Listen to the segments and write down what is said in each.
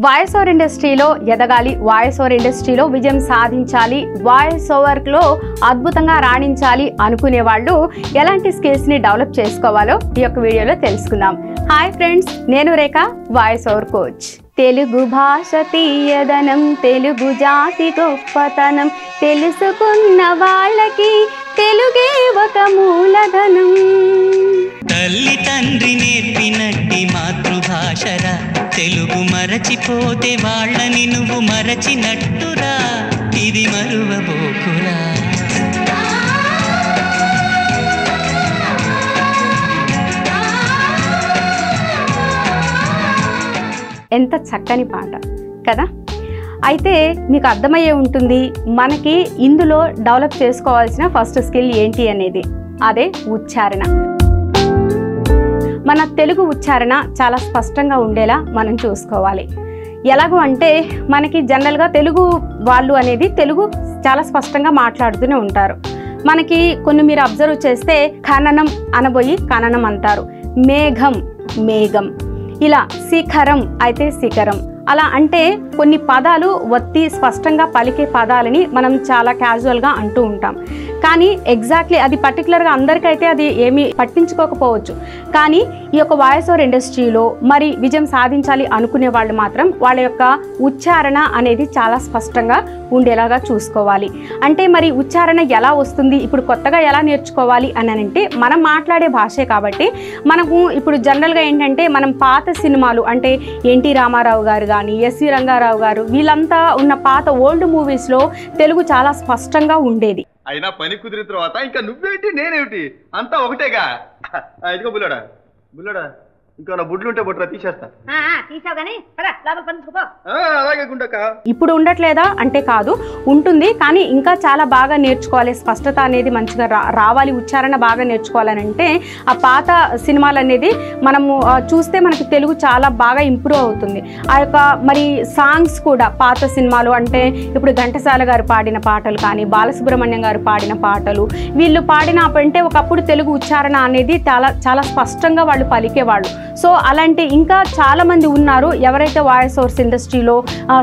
Voice over ఇండస్ట్రీలో ఎదగాలి, voice over ఇండస్ట్రీలో విజయం సాధించాలి, వాయిస్ ఓవర్లో అద్భుతంగా రాణించాలి అనుకునే వాళ్ళు ఎలాంటి స్కిల్స్ని డెవలప్ చేసుకోవాలో ఈ యొక్క వీడియోలో తెలుసుకుందాం. హాయ్ ఫ్రెండ్స్, నేను రేఖ, వాయిస్ ఓవర్ కోచ్. తెలుగు భాష తీయదనం, తెలుగు జాతి గొప్పతనం, తెలుసుకున్న వాళ్ళకి తెలుగే ఒక మూలధనం. తల్లి తండ్రి నేర్పినట్టి మాతృభాషరా, తెలుగు మరచిపోతే వాళ్ళని నువ్వు మరచినట్టురా, ఇది మరువబోకురా. ఎంత చక్కని పాట కదా. అయితే మీకు అర్థమయ్యే ఉంటుంది మనకి ఇందులో డెవలప్ చేసుకోవాల్సిన ఫస్ట్ స్కిల్ ఏంటి అనేది. అదే ఉచ్చారణ. మన తెలుగు ఉచ్చారణ చాలా స్పష్టంగా ఉండేలా మనం చూసుకోవాలి. ఎలాగో అంటే మనకి జనరల్గా తెలుగు వాళ్ళు అనేది తెలుగు చాలా స్పష్టంగా మాట్లాడుతూనే ఉంటారు. మనకి కొన్ని మీరు అబ్జర్వ్ చేస్తే ఖననం అనబోయి కననం అంటారు, మేఘం మేఘం, ఇలా శిఖరం అయితే శిఖరం. అలా అంటే కొన్ని పదాలు ఒత్తి స్పష్టంగా పలికే పదాలని మనం చాలా క్యాజువల్గా అంటూ ఉంటాం. కానీ ఎగ్జాక్ట్లీ అది పర్టికులర్గా అందరికైతే అది ఏమీ పట్టించుకోకపోవచ్చు. కానీ ఈ యొక్క వాయిస్ ఓవర్ ఇండస్ట్రీలో మరి విజయం సాధించాలి అనుకునే వాళ్ళు మాత్రం వాళ్ళ యొక్క ఉచ్చారణ అనేది చాలా స్పష్టంగా ఉండేలాగా చూసుకోవాలి. అంటే మరి ఉచ్చారణ ఎలా వస్తుంది, ఇప్పుడు కొత్తగా ఎలా నేర్చుకోవాలి అని అంటే మనం మాట్లాడే భాషే కాబట్టి మనకు ఇప్పుడు జనరల్గా ఏంటంటే మనం పాత సినిమాలు అంటే ఎన్టీ రామారావు గారు కానీ ఎస్వి రంగారావు గారు వీళ్ళంతా ఉన్న పాత ఓల్డ్ మూవీస్లో తెలుగు చాలా స్పష్టంగా ఉండేది. అయినా పని కుదిరిన తర్వాత ఇంకా నువ్వేంటి నేనేమిటి అంతా ఒకటేగా. ఇదిగో బుల్లడా బుల్లడా, ఇంకా నా బుడ్లు ఉంటే బుట్రా తీసేస్తా. అలాగే గుండక. ఇప్పుడు ఉండట్లేదా అంటే కాదు, ఉంటుంది. కానీ ఇంకా చాలా బాగా నేర్చుకోవాలి, స్పష్టత అనేది మంచిగా రావాలి, ఉచ్చారణ బాగా నేర్చుకోవాలని అంటే ఆ పాత సినిమాలు అనేది మనము చూస్తే మనకి తెలుగు చాలా బాగా ఇంప్రూవ్ అవుతుంది. ఆ యొక్క మరి సాంగ్స్ కూడా పాత సినిమాలు అంటే ఇప్పుడు ఘంటసాల గారు పాడిన పాటలు కానీ బాలసుబ్రహ్మణ్యం గారు పాడిన పాటలు వీళ్ళు పాడిన అంటే ఒకప్పుడు తెలుగు ఉచ్చారణ అనేది చాలా స్పష్టంగా వాళ్ళు పలికేవాళ్ళు. సో అలాంటి ఇంకా చాలామంది ఉన్నారు ఎవరైతే వాయిస్ ఓవర్స్ ఇండస్ట్రీలో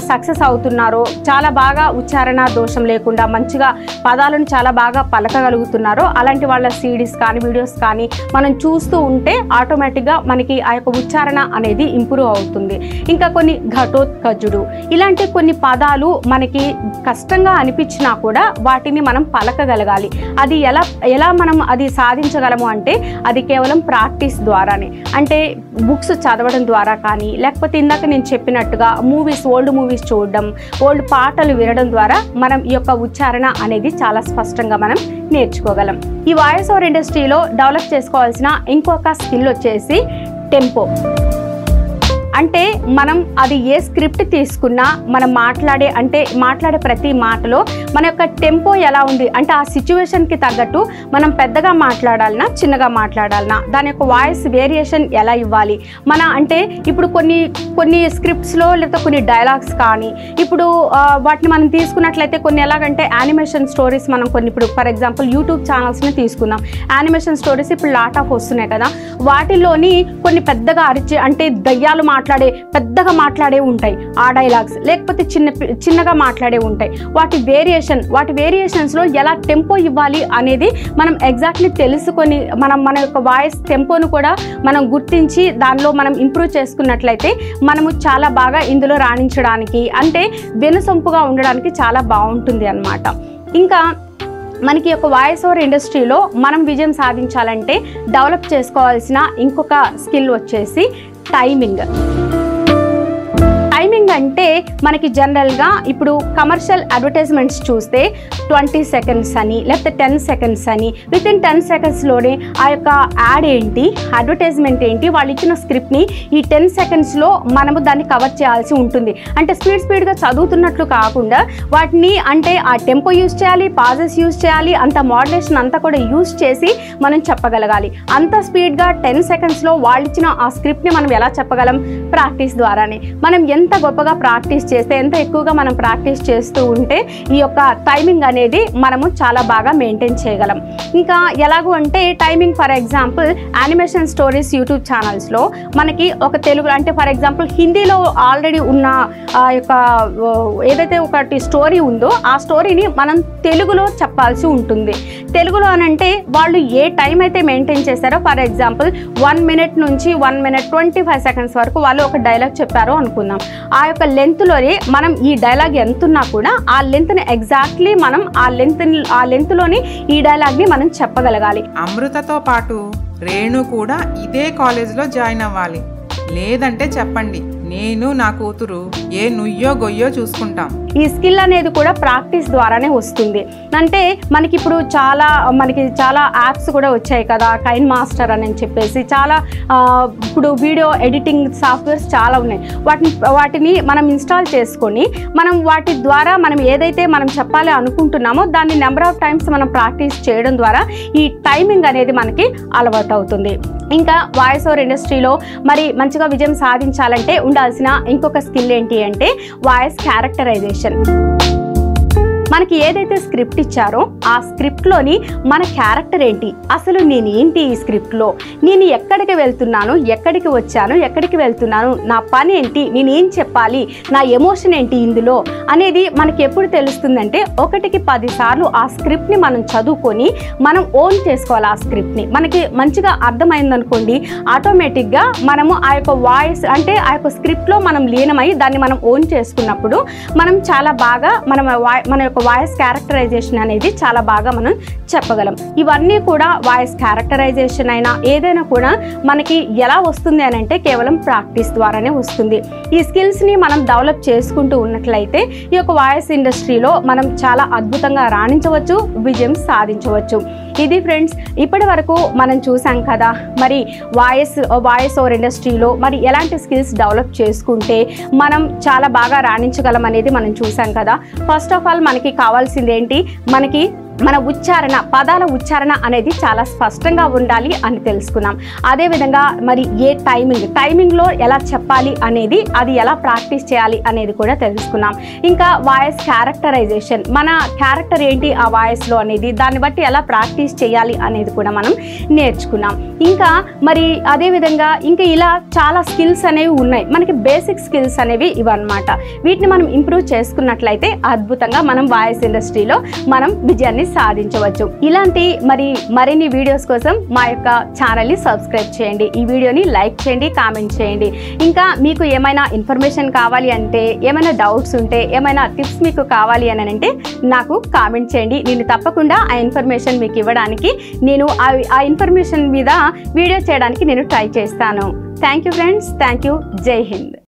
సక్సెస్ అవుతున్నారో, చాలా బాగా ఉచ్చారణ దోషం లేకుండా మంచిగా పదాలను చాలా బాగా పలకగలుగుతున్నారో అలాంటి వాళ్ళ సీడీస్ కానీ వీడియోస్ కానీ మనం చూస్తూ ఉంటే ఆటోమేటిక్గా మనకి ఆ యొక్క ఉచ్చారణ అనేది ఇంప్రూవ్ అవుతుంది. ఇంకా కొన్ని ఘటోత్కజుడు ఇలాంటి కొన్ని పదాలు మనకి కష్టంగా అనిపించినా కూడా వాటిని మనం పలకగలగాలి. అది ఎలా మనం అది సాధించగలము అంటే అది కేవలం ప్రాక్టీస్ ద్వారానే. అంటే బుక్స్ చదవడం ద్వారా కానీ లేకపోతే ఇందాక నేను చెప్పినట్టుగా ఓల్డ్ మూవీస్ చూడడం, ఓల్డ్ పాటలు వినడం ద్వారా మనం ఈ యొక్క ఉచ్చారణ అనేది చాలా స్పష్టంగా మనం నేర్చుకోగలం. ఈ వాయిస్ ఓవర్ ఇండస్ట్రీలో డెవలప్ చేసుకోవాల్సిన ఇంకొక స్కిల్ వచ్చేసి టెంపో. అంటే మనం అది ఏ స్క్రిప్ట్ తీసుకున్నా మనం మాట్లాడే ప్రతి మాటలో మన యొక్క టెంపో ఎలా ఉంది అంటే ఆ సిచ్యువేషన్కి తగ్గట్టు మనం పెద్దగా మాట్లాడాలన్నా చిన్నగా మాట్లాడాలన్నా దాని యొక్క వాయిస్ వేరియేషన్ ఎలా ఇవ్వాలి. అంటే ఇప్పుడు కొన్ని స్క్రిప్ట్స్లో లేదా కొన్ని డైలాగ్స్ కానీ ఇప్పుడు వాటిని మనం తీసుకున్నట్లయితే కొన్ని ఎలాగంటే యానిమేషన్ స్టోరీస్ మనం కొన్ని ఇప్పుడు ఫర్ ఎగ్జాంపుల్ యూట్యూబ్ ఛానల్స్ని తీసుకుందాం. యానిమేషన్ స్టోరీస్ ఇప్పుడు లాట్ ఆఫ్ వస్తున్నాయి కదా, వాటిల్లోని కొన్ని పెద్దగా అంటే దయ్యాలు పెద్దగా మాట్లాడే ఉంటాయి ఆ డైలాగ్స్, లేకపోతే చిన్నగా మాట్లాడే ఉంటాయి. వాటి వేరియేషన్స్లో ఎలా టెంపో ఇవ్వాలి అనేది మనం ఎగ్జాక్ట్లీ తెలుసుకొని మన యొక్క వాయిస్ టెంపోను కూడా మనం గుర్తించి దానిలో మనం ఇంప్రూవ్ చేసుకున్నట్లయితే మనము చాలా బాగా ఇందులో రాణించడానికి అంటే వెనుసొంపుగా ఉండడానికి చాలా బాగుంటుంది అన్నమాట. ఇంకా మనకి యొక్క వాయిస్ ఓవర్ ఇండస్ట్రీలో మనం విజయం సాధించాలంటే డెవలప్ చేసుకోవాల్సిన ఇంకొక స్కిల్ వచ్చేసి టైమింగ్ అంటే మనకి జనరల్గా ఇప్పుడు కమర్షియల్ అడ్వర్టైజ్మెంట్స్ చూస్తే 20 సెకండ్స్ అని లేకపోతే 10 సెకండ్స్ అని వితిన్ 10 సెకండ్స్లోనే ఆ యొక్క యాడ్ ఏంటి, అడ్వర్టైజ్మెంట్ ఏంటి, వాళ్ళు ఇచ్చిన స్క్రిప్ట్ని ఈ 10 సెకండ్స్లో మనము దాన్ని కవర్ చేయాల్సి ఉంటుంది. అంటే స్పీడ్గా చదువుతున్నట్లు కాకుండా వాటిని అంటే ఆ టెంపో యూజ్ చేయాలి, పాజెస్ యూజ్ చేయాలి, అంత మోడ్యులేషన్ అంతా కూడా యూజ్ చేసి మనం చెప్పగలగాలి. అంత స్పీడ్గా 10 సెకండ్స్లో వాళ్ళు ఇచ్చిన ఆ స్క్రిప్ట్ని మనం ఎలా చెప్పగలం? ప్రాక్టీస్ ద్వారానే. మనం ఎంత గొప్పగా ఎక్కువగా ప్రాక్టీస్ చేస్తే, ఎంత ఎక్కువగా మనం ప్రాక్టీస్ చేస్తూ ఉంటే ఈ యొక్క టైమింగ్ అనేది మనము చాలా బాగా మెయింటైన్ చేయగలం. ఇంకా ఎలాగూ అంటే timing, for example animation stories YouTube ఛానల్స్లో మనకి ఒక తెలుగు అంటే ఫర్ ఎగ్జాంపుల్ హిందీలో ఆల్రెడీ ఉన్న యొక్క ఏదైతే ఒకటి స్టోరీ ఉందో ఆ స్టోరీని మనం తెలుగులో చెప్పాల్సి ఉంటుంది. తెలుగులో అనంటే వాళ్ళు ఏ టైం అయితే మెయింటైన్ చేశారో, ఫర్ ఎగ్జాంపుల్ 1 minute నుంచి 1 minute 25 seconds వరకు వాళ్ళు ఒక డైలాగ్ చెప్పారు అనుకుందాం. ఆ యొక్క లెంత్లోనే మనం ఈ డైలాగ్ ఎంత ఉన్నా కూడా ఆ లెంత్ని ఎగ్జాక్ట్లీ మనం ఆ లెంత్లోని ఈ డైలాగ్ని మనం చెప్పగలగాలి. అమృతతో పాటు రేణు కూడా ఇదే కాలేజ్లో జాయిన్ అవ్వాలి. లేదంటే చెప్పండి, నేను నా కూతురు ఏ నుయ్యో గొయ్యో చూసుకుంటాం. ఈ స్కిల్ అనేది కూడా ప్రాక్టీస్ ద్వారానే వస్తుంది. అంటే మనకి ఇప్పుడు చాలా యాప్స్ కూడా వచ్చాయి కదా, కైన్ మాస్టర్ అని చెప్పేసి చాలా ఇప్పుడు వీడియో ఎడిటింగ్ సాఫ్ట్వేర్స్ చాలా ఉన్నాయి. వాటిని మనం ఇన్స్టాల్ చేసుకొని మనం వాటి ద్వారా మనం ఏదైతే మనం చెప్పాలి అనుకుంటున్నామో దాన్ని నెంబర్ ఆఫ్ టైమ్స్ మనం ప్రాక్టీస్ చేయడం ద్వారా ఈ టైమింగ్ అనేది మనకి అలవాటు అవుతుంది. ఇంకా వాయిస్ ఓవర్ ఇండస్ట్రీలో మరి మంచిగా విజయం సాధించాలంటే ఉండాల్సిన ఇంకొక స్కిల్ ఏంటి అంటే వాయిస్ క్యారెక్టరైజేషన్. మనకి ఏదైతే స్క్రిప్ట్ ఇచ్చారో ఆ స్క్రిప్ట్లోని మన క్యారెక్టర్ ఏంటి, అసలు నేను ఏంటి ఈ స్క్రిప్ట్లో, నేను ఎక్కడికి వెళ్తున్నాను, ఎక్కడికి వచ్చాను, ఎక్కడికి వెళ్తున్నాను, నా పని ఏంటి, నేను ఏం చెప్పాలి, నా ఎమోషన్ ఏంటి ఇందులో అనేది మనకి ఎప్పుడు తెలుస్తుందంటే 1కి 10 సార్లు ఆ స్క్రిప్ట్ని మనం చదువుకొని మనం ఓన్ చేసుకోవాలి. ఆ స్క్రిప్ట్ని మనకి మంచిగా అర్థమైందనుకోండి, ఆటోమేటిక్గా మనము ఆ యొక్క వాయిస్ అంటే ఆ యొక్క స్క్రిప్ట్లో మనం లీనమై దాన్ని మనం ఓన్ చేసుకున్నప్పుడు మనం చాలా బాగా మన యొక్క వాయిస్ క్యారెక్టరైజేషన్ అనేది చాలా బాగా మనం చెప్పగలం. ఇవన్నీ కూడా వాయిస్ క్యారెక్టరైజేషన్ అయినా ఏదైనా కూడా మనకి ఎలా వస్తుంది అని అంటే కేవలం ప్రాక్టీస్ ద్వారానే వస్తుంది. ఈ స్కిల్స్ని మనం డెవలప్ చేసుకుంటూ ఉన్నట్లయితే ఈ యొక్క వాయిస్ ఇండస్ట్రీలో మనం చాలా అద్భుతంగా రాణించవచ్చు, విజయం సాధించవచ్చు. ఇది ఫ్రెండ్స్, ఇప్పటి వరకు మనం చూసాం కదా మరి వాయిస్ ఓవర్ ఇండస్ట్రీలో మరి ఎలాంటి స్కిల్స్ డెవలప్ చేసుకుంటే మనం చాలా బాగా రాణించగలం అనేది మనం చూసాం కదా. ఫస్ట్ ఆఫ్ ఆల్ మనకి కావాల్సింది ఏంటి, మనకి మన పదాల ఉచ్చారణ అనేది చాలా స్పష్టంగా ఉండాలి అని తెలుసుకున్నాం. అదేవిధంగా మరి ఏ టైమింగ్లో ఎలా చెప్పాలి అనేది, అది ఎలా ప్రాక్టీస్ చేయాలి అనేది కూడా తెలుసుకున్నాం. ఇంకా వాయిస్ క్యారెక్టరైజేషన్, మన క్యారెక్టర్ ఏంటి ఆ వాయిస్లో అనేది, దాన్ని బట్టి ఎలా ప్రాక్టీస్ చేయాలి అనేది కూడా మనం నేర్చుకున్నాం. ఇంకా మరి అదేవిధంగా ఇంకా ఇలా చాలా స్కిల్స్ అనేవి ఉన్నాయి. మనకి బేసిక్ స్కిల్స్ అనేవి ఇవన్నమాట. వీటిని మనం ఇంప్రూవ్ చేసుకున్నట్లయితే అద్భుతంగా మనం వాయిస్ ఇండస్ట్రీలో మనం విజయాన్ని సాధించవచ్చు. ఇలాంటి మరిన్ని వీడియోస్ కోసం మా యొక్క ఛానల్ని సబ్స్క్రైబ్ చేయండి, ఈ వీడియోని లైక్ చేయండి, కామెంట్ చేయండి. ఇంకా మీకు ఏమైనా ఇన్ఫర్మేషన్ కావాలి అంటే, ఏమైనా డౌట్స్ ఉంటే, ఏమైనా టిప్స్ మీకు కావాలి అని అంటే నాకు కామెంట్ చేయండి. నేను తప్పకుండా ఆ ఇన్ఫర్మేషన్ మీకు ఇవ్వడానికి, నేను ఆ ఇన్ఫర్మేషన్ మీద వీడియో చేయడానికి నేను ట్రై చేస్తాను. Thank you friends, thank you. జై హింద్.